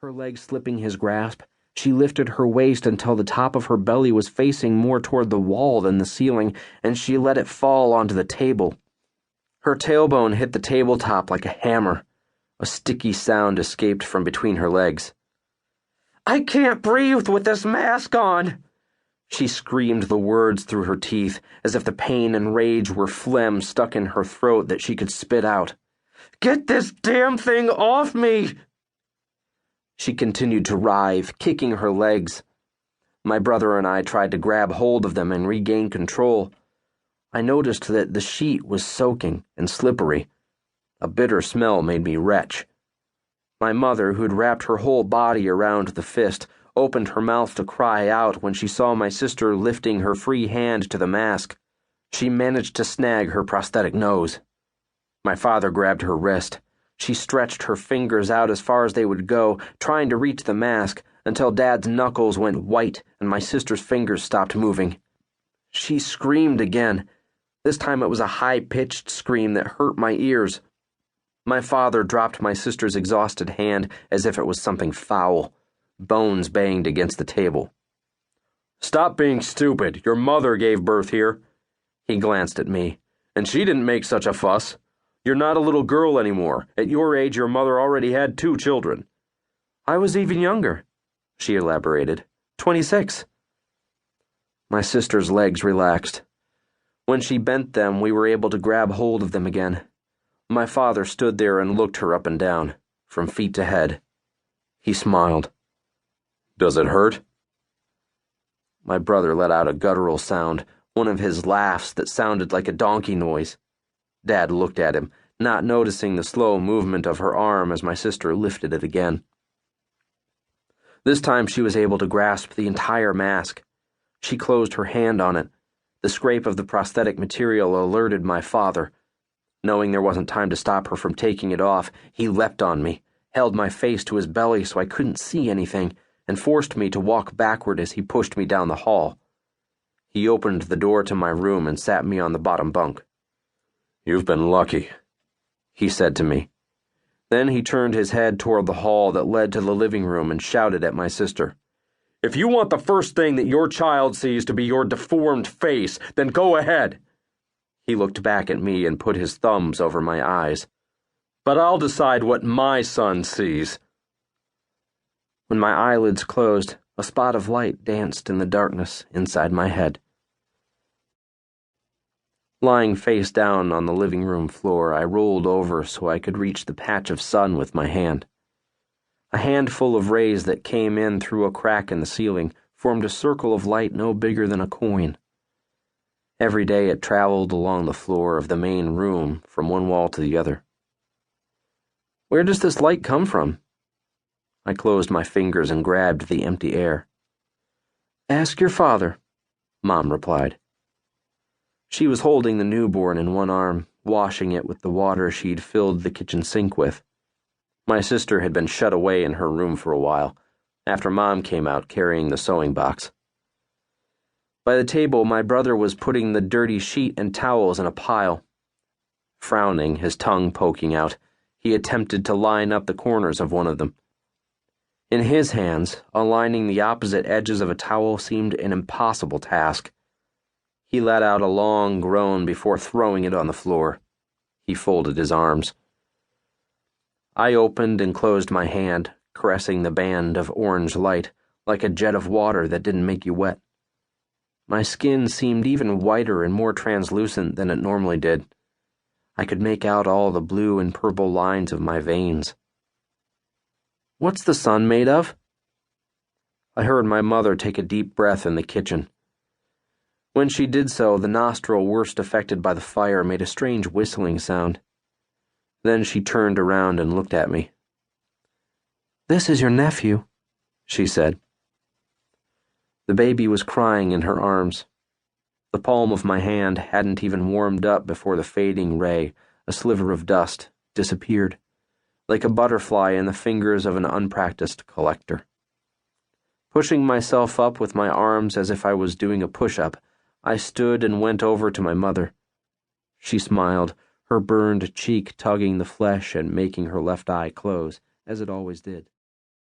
Her legs slipping his grasp, she lifted her waist until the top of her belly was facing more toward the wall than the ceiling, and she let it fall onto the table. Her tailbone hit the tabletop like a hammer. A sticky sound escaped from between her legs. "I can't breathe with this mask on!" She screamed the words through her teeth, as if the pain and rage were phlegm stuck in her throat that she could spit out. "Get this damn thing off me!" She continued to writhe, kicking her legs. My brother and I tried to grab hold of them and regain control. I noticed that the sheet was soaking and slippery. A bitter smell made me retch. My mother, who'd wrapped her whole body around the fist, opened her mouth to cry out when she saw my sister lifting her free hand to the mask. She managed to snag her prosthetic nose. My father grabbed her wrist. She stretched her fingers out as far as they would go, trying to reach the mask, until Dad's knuckles went white and my sister's fingers stopped moving. She screamed again. This time it was a high-pitched scream that hurt my ears. My father dropped my sister's exhausted hand as if it was something foul. Bones banged against the table. "Stop being stupid. Your mother gave birth here." He glanced at me. "And she didn't make such a fuss. You're not a little girl anymore. At your age, your mother already had 2 children. "I was even younger," she elaborated. 26. My sister's legs relaxed. When she bent them, we were able to grab hold of them again. My father stood there and looked her up and down, from feet to head. He smiled. "Does it hurt?" My brother let out a guttural sound, one of his laughs that sounded like a donkey noise. Dad looked at him, not noticing the slow movement of her arm as my sister lifted it again. This time she was able to grasp the entire mask. She closed her hand on it. The scrape of the prosthetic material alerted my father. Knowing there wasn't time to stop her from taking it off, he leapt on me, held my face to his belly so I couldn't see anything, and forced me to walk backward as he pushed me down the hall. He opened the door to my room and sat me on the bottom bunk. "You've been lucky," he said to me. Then he turned his head toward the hall that led to the living room and shouted at my sister. "If you want the first thing that your child sees to be your deformed face, then go ahead." He looked back at me and put his thumbs over my eyes. "But I'll decide what my son sees." When my eyelids closed, a spot of light danced in the darkness inside my head. Lying face down on the living room floor, I rolled over so I could reach the patch of sun with my hand. A handful of rays that came in through a crack in the ceiling formed a circle of light no bigger than a coin. Every day it traveled along the floor of the main room from one wall to the other. Where does this light come from? I closed my fingers and grabbed the empty air. "Ask your father," Mom replied. She was holding the newborn in one arm, washing it with the water she'd filled the kitchen sink with. My sister had been shut away in her room for a while, after Mom came out carrying the sewing box. By the table, my brother was putting the dirty sheet and towels in a pile. Frowning, his tongue poking out, he attempted to line up the corners of one of them. In his hands, aligning the opposite edges of a towel seemed an impossible task. He let out a long groan before throwing it on the floor. He folded his arms. I opened and closed my hand, caressing the band of orange light, like a jet of water that didn't make you wet. My skin seemed even whiter and more translucent than it normally did. I could make out all the blue and purple lines of my veins. "What's the sun made of?" I heard my mother take a deep breath in the kitchen. When she did so, the nostril worst affected by the fire made a strange whistling sound. Then she turned around and looked at me. "This is your nephew," she said. The baby was crying in her arms. The palm of my hand hadn't even warmed up before the fading ray, a sliver of dust, disappeared, like a butterfly in the fingers of an unpracticed collector. Pushing myself up with my arms as if I was doing a push-up, I stood and went over to my mother. She smiled, her burned cheek tugging the flesh and making her left eye close, as it always did.